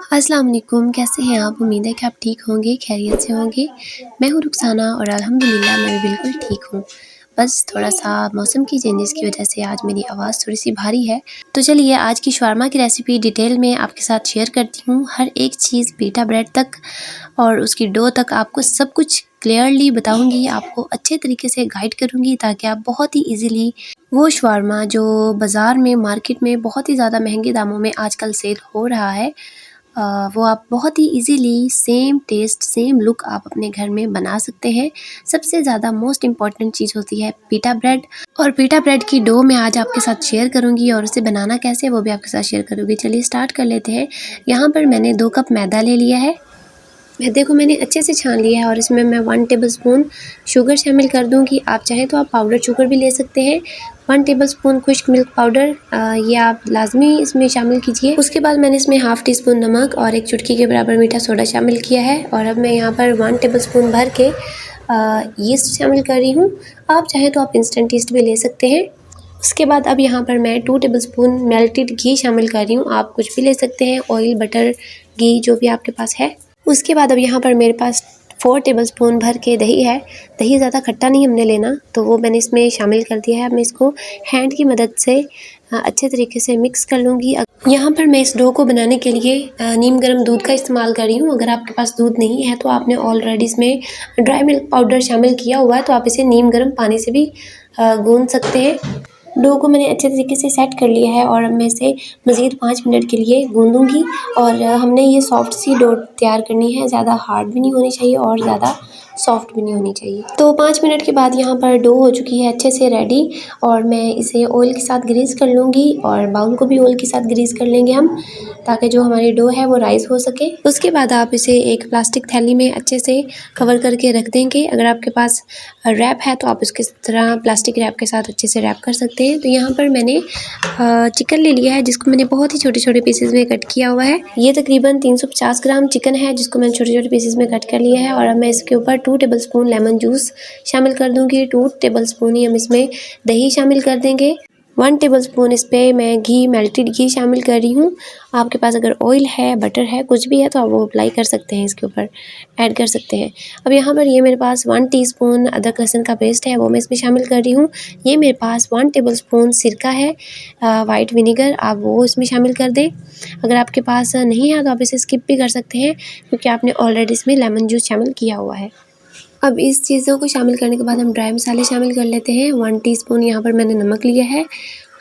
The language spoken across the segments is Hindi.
अस्सलाम वालेकुम, कैसे हैं आप? उम्मीद है कि आप ठीक होंगे, खैरियत से होंगे। मैं हूँ रुखसाना और अल्हम्दुलिल्लाह मैं भी बिल्कुल ठीक हूँ। बस थोड़ा-सा मौसम की चेंजेस की वजह से आज मेरी आवाज़ थोड़ी-सी भारी है। तो चलिए आज की शवारमा की रेसिपी डिटेल में आपके साथ शेयर करती हूँ। हर एक चीज़ पिटा ब्रेड तक और उसकी डो तक आपको सब कुछ क्लियरली बताऊँगी, आपको अच्छे तरीके से गाइड करूँगी ताकि आप बहुत ही ईज़िली वो शवारमा जो बाज़ार में, मार्केट में बहुत ही ज़्यादा महँगे दामों में आजकल सेल हो रहा है, वो आप बहुत ही easily same taste same look आप अपने घर में बना सकते हैं। सबसे ज़्यादा मोस्ट इम्पॉर्टेंट चीज़ होती है पिटा ब्रेड और पिटा ब्रेड की डो मैं आज आपके साथ शेयर करूंगी और उसे बनाना कैसे है वो भी आपके साथ शेयर करूंगी। चलिए स्टार्ट कर लेते हैं। यहाँ पर मैंने 2 कप मैदा ले लिया है। मैदे को मैंने अच्छे से छान लिया है और इसमें मैं 1 टेबलस्पून शुगर शामिल कर दूंगी। आप चाहें तो आप पाउडर शुगर भी ले सकते हैं। 1 टेबलस्पून खुश्क मिल्क पाउडर, ये आप लाजमी इसमें शामिल कीजिए। उसके बाद मैंने इसमें हाफ़ टी स्पून नमक और 1 चुटकी के बराबर मीठा सोडा शामिल किया है और अब मैं यहाँ पर 1 टेबलस्पून भर के यीस्ट शामिल कर रही हूँ। आप चाहें तो आप इंस्टेंट यीस्ट भी ले सकते हैं। उसके बाद अब यहाँ पर मैं 2 टेबलस्पून मेल्टेड घी शामिल कर रही हूँ। आप कुछ भी ले सकते हैं, ऑयल, बटर, घी जो भी आपके पास है। उसके बाद अब यहाँ पर मेरे पास 4 टेबलस्पून भर के दही है। दही ज़्यादा खट्टा नहीं हमने लेना, तो वो मैंने इसमें शामिल कर दिया है। अब मैं इसको हैंड की मदद से अच्छे तरीके से मिक्स कर लूँगी। यहाँ पर मैं इस डो को बनाने के लिए नीम गर्म दूध का इस्तेमाल कर रही हूँ। अगर आपके पास दूध नहीं है तो आपने ऑलरेडी इसमें ड्राई मिल्क पाउडर शामिल किया हुआ है, तो आप इसे नीम गर्म पानी से भी गूँध सकते हैं। डो को मैंने अच्छे तरीके से सेट कर लिया है और अब मैं इसे मज़ीद 5 मिनट के लिए गूँधूँगी और हमने ये सॉफ्ट सी डो तैयार करनी है। ज़्यादा हार्ड भी नहीं होनी चाहिए और ज़्यादा सॉफ्ट भी नहीं होनी चाहिए। तो 5 मिनट के बाद यहाँ पर डो हो चुकी है अच्छे से रेडी और मैं इसे ऑयल के साथ ग्रीस कर लूँगी और बाउल को भी ऑयल के साथ ग्रीस कर लेंगे हम, ताकि जो हमारी डो है वो राइस हो सके। उसके बाद आप इसे एक प्लास्टिक थैली में अच्छे से कवर करके रख देंगे। अगर आपके पास रैप है तो आप उसके तरह प्लास्टिक रैप के साथ अच्छे से रैप कर सकते हैं। तो यहाँ पर मैंने चिकन ले लिया है जिसको मैंने बहुत ही छोटे-छोटे पीसेस में कट किया हुआ है। ये तकरीबन 350 ग्राम चिकन है जिसको मैंने छोटे-छोटे पीसेस में कट कर लिया है और अब मैं इसके ऊपर 2 टेबलस्पून लेमन जूस शामिल कर दूँगी। 2 टेबलस्पून ही हम इसमें दही शामिल कर देंगे। 1 टेबलस्पून इस पे मैं घी, मेल्टेड घी शामिल कर रही हूँ। आपके पास अगर ऑयल है, बटर है, कुछ भी है तो आप वो अप्लाई कर सकते हैं, इसके ऊपर ऐड कर सकते हैं। अब यहाँ पर ये मेरे पास 1 टीस्पून अदरक लहसुन का पेस्ट है, वो मैं इसमें शामिल कर रही हूँ। ये मेरे पास 1 टेबलस्पून सिरका है, वाइट विनेगर, आप वो इसमें शामिल कर दें। अगर आपके पास नहीं है तो आप इसे स्किप भी कर सकते हैं क्योंकि आपने ऑलरेडी इसमें लेमन जूस शामिल किया हुआ है। अब इस चीज़ों को शामिल करने के बाद हम ड्राई मसाले शामिल कर लेते हैं। 1 टीस्पून यहाँ पर मैंने नमक लिया है,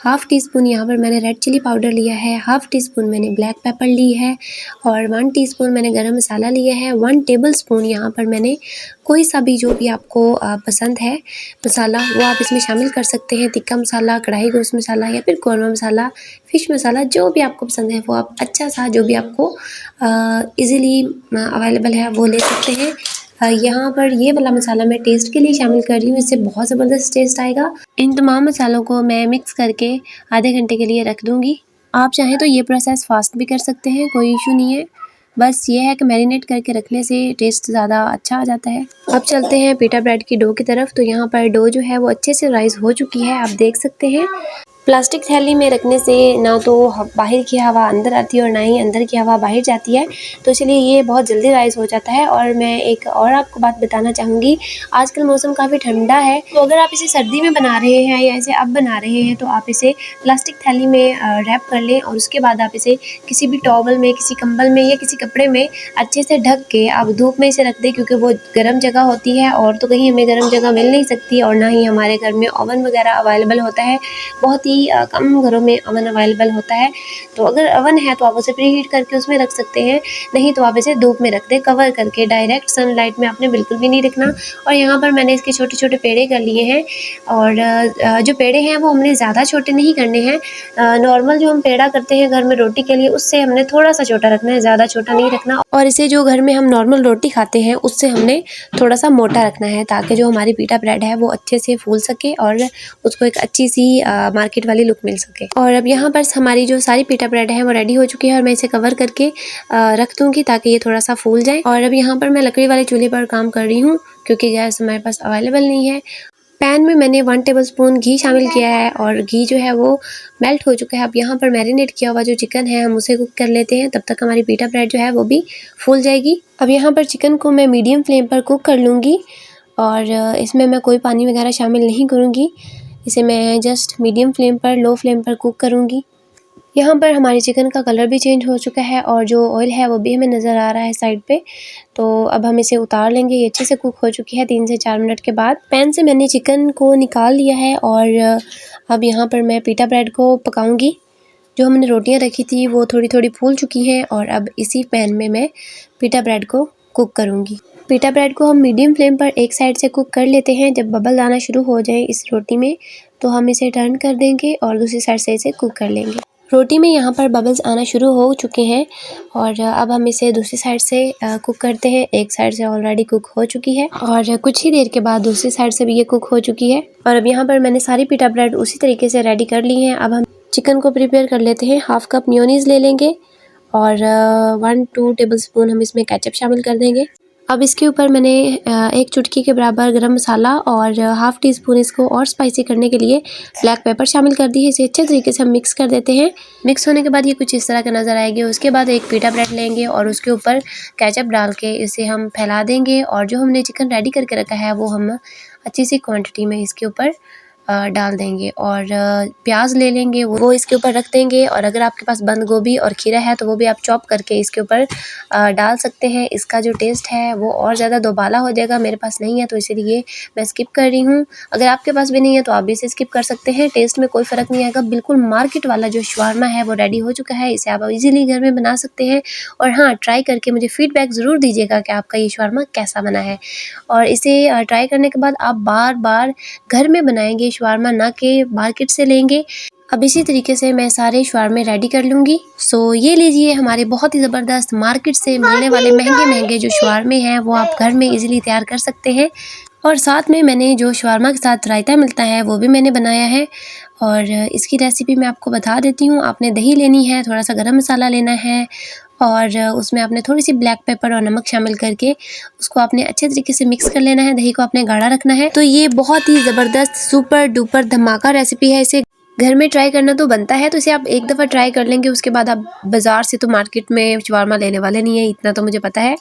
हाफ़ टी स्पून यहाँ पर मैंने रेड चिली पाउडर लिया है, हाफ़ टी स्पून मैंने ब्लैक पेपर ली है और 1 टीस्पून मैंने गरम मसाला लिया है। 1 टेबलस्पून यहाँ पर मैंने कोई सा भी जो भी आपको पसंद है मसाला वो आप इसमें शामिल कर सकते हैं। तिक्का मसाला, कढ़ाई गोश्त मसाला या फिर कौरमा मसाला, फ़िश मसाला, जो भी आपको पसंद है वो आप अच्छा सा जो भी आपको ईज़िली अवेलेबल है वो ले सकते हैं। यहाँ पर ये वाला मसाला मैं टेस्ट के लिए शामिल कर रही हूँ, इससे बहुत ज़बरदस्त टेस्ट आएगा। इन तमाम मसालों को मैं मिक्स करके आधे घंटे के लिए रख दूँगी। आप चाहें तो ये प्रोसेस फास्ट भी कर सकते हैं, कोई इशू नहीं है। बस ये है कि मैरिनेट करके रखने से टेस्ट ज़्यादा अच्छा आ जाता है। अब चलते हैं पिटा ब्रेड की डो की तरफ। तो यहाँ पर डो जो है वो अच्छे से राइस हो चुकी है, आप देख सकते हैं। प्लास्टिक थैली में रखने से ना तो बाहर की हवा अंदर आती है और ना ही अंदर की हवा बाहर जाती है, तो इसलिए ये बहुत जल्दी राइस हो जाता है। और मैं एक और आपको बात बताना चाहूँगी, आजकल मौसम काफ़ी ठंडा है, तो अगर आप इसे सर्दी में बना रहे हैं या इसे अब बना रहे हैं तो आप इसे प्लास्टिक थैली में रैप कर लें और उसके बाद आप इसे किसी भी टॉवल में, किसी कंबल में या किसी कपड़े में अच्छे से ढक के आप धूप में इसे रख दें, क्योंकि वो गर्म जगह होती है और तो कहीं हमें गर्म जगह मिल नहीं सकती और ना ही हमारे घर में ओवन वगैरह अवेलेबल होता है। बहुत ही कम घरों में ओवन अवेलेबल होता है, तो अगर ओवन है तो आप उसे प्री हीट करके उसमें रख सकते हैं, नहीं तो आप इसे धूप में रख दें कवर करके। डायरेक्ट सनलाइट में आपने बिल्कुल भी नहीं रखना। और यहाँ पर मैंने इसके छोटे छोटे पेड़े कर लिए हैं और जो पेड़े हैं वो हमने ज़्यादा छोटे नहीं करने हैं। नॉर्मल जो हम पेड़ा करते हैं घर में रोटी के लिए, उससे हमने थोड़ा सा छोटा रखना है, ज़्यादा छोटा नहीं रखना। और इसे जो घर में हम नॉर्मल रोटी खाते हैं उससे हमने थोड़ा सा मोटा रखना है, ताकि जो हमारी पिटा ब्रेड है वो अच्छे से फूल सके और उसको एक अच्छी सी मार्केट वाली लुक मिल सके। और अब यहाँ पर हमारी जो सारी पिटा ब्रेड है वो रेडी हो चुकी है और मैं इसे कवर करके रख दूँगी ताकि ये थोड़ा सा फूल जाए। और अब यहाँ पर मैं लकड़ी वाले चूल्हे पर काम कर रही हूँ क्योंकि गैस हमारे पास अवेलेबल नहीं है। पैन में मैंने 1 टेबलस्पून घी शामिल किया है और घी जो है वो मेल्ट हो चुका है। अब यहाँ पर मैरिनेट किया हुआ जो चिकन है हम उसे कुक कर लेते हैं, तब तक हमारी पिटा ब्रेड जो है वो भी फूल जाएगी। अब यहाँ पर चिकन को मैं मीडियम फ्लेम पर कुक कर लूँगी और इसमें मैं कोई पानी वगैरह शामिल नहीं करूँगी। इसे मैं जस्ट मीडियम फ्लेम पर, लो फ्लेम पर कुक करूँगी। यहाँ पर हमारे चिकन का कलर भी चेंज हो चुका है और जो ऑयल है वो भी हमें नज़र आ रहा है साइड पे। तो अब हम इसे उतार लेंगे। ये अच्छे से कुक हो चुकी है 3 से 4 मिनट के बाद। पैन से मैंने चिकन को निकाल लिया है और अब यहाँ पर मैं पिटा ब्रेड को पकाऊंगी। जो हमने रोटियाँ रखी थी वो थोड़ी थोड़ी फूल चुकी हैं और अब इसी पैन में मैं पिटा ब्रेड को कुक करूँगी। पिटा ब्रेड को हम मीडियम फ्लेम पर एक साइड से कुक कर लेते हैं। जब बबल आना शुरू हो जाए इस रोटी में तो हम इसे टर्न कर देंगे और दूसरी साइड से इसे कुक कर लेंगे। रोटी में यहाँ पर बबल्स आना शुरू हो चुके हैं और अब हम इसे दूसरी साइड से कुक करते हैं। एक साइड से ऑलरेडी कुक हो चुकी है और कुछ ही देर के बाद दूसरी साइड से भी ये कुक हो चुकी है। और अब यहाँ पर मैंने सारी पिटा ब्रेड उसी तरीके से रेडी कर ली हैं। अब हम चिकन को प्रिपेयर कर लेते हैं। हाफ कप मेयोनीज़ ले लेंगे और 1-2 टेबलस्पून हम इसमें केचप शामिल कर देंगे। अब इसके ऊपर मैंने 1 चुटकी के बराबर गरम मसाला और हाफ़ टी स्पून इसको और स्पाइसी करने के लिए ब्लैक पेपर शामिल कर दी है। इसे अच्छे तरीके से हम मिक्स कर देते हैं। मिक्स होने के बाद ये कुछ इस तरह का नज़र आएगी। उसके बाद एक पिटा ब्रेड लेंगे और उसके ऊपर केचप डाल के इसे हम फैला देंगे और जो हमने चिकन रेडी करके रखा है वो हम अच्छी सी क्वांटिटी में इसके ऊपर डाल देंगे और प्याज ले लेंगे वो इसके ऊपर रख देंगे। और अगर आपके पास बंद गोभी और खीरा है तो वो भी आप चॉप करके इसके ऊपर डाल सकते हैं। इसका जो टेस्ट है वो और ज़्यादा दोबाला हो जाएगा। मेरे पास नहीं है तो इसीलिए मैं स्किप कर रही हूँ। अगर आपके पास भी नहीं है तो आप भी इसे स्किप कर सकते हैं। टेस्ट में कोई फ़र्क नहीं आएगा। बिल्कुल मार्केट वाला जो शवारमा है वो रेडी हो चुका है। इसे आप ईज़िली घर में बना सकते हैं और हाँ, ट्राई करके मुझे फ़ीडबैक ज़रूर दीजिएगा कि आपका ये शवारमा कैसा बना है। और इसे ट्राई करने के बाद आप बार बार घर में बनाएंगे शवारमा, ना कि मार्केट से लेंगे। अब इसी तरीके से मैं सारे शवारमे रेडी कर लूँगी। सो ये लीजिए हमारे बहुत ही ज़बरदस्त मार्केट से मिलने वाले महंगे जो शवारमे हैं वो आप घर में इजीली तैयार कर सकते हैं। और साथ में मैंने जो शवारमा के साथ रायता मिलता है वो भी मैंने बनाया है और इसकी रेसिपी मैं आपको बता देती हूँ। आपने दही लेनी है, थोड़ा सा गरम मसाला लेना है और उसमें आपने थोड़ी सी ब्लैक पेपर और नमक शामिल करके उसको आपने अच्छे तरीके से मिक्स कर लेना है। दही को आपने गाढ़ा रखना है। तो ये बहुत ही ज़बरदस्त सुपर डुपर धमाका रेसिपी है। इसे घर में ट्राई करना तो बनता है, तो इसे आप एक दफ़ा ट्राई कर लेंगे उसके बाद आप बाज़ार से तो मार्केट में शवारमा लेने वाले नहीं है, इतना तो मुझे पता है।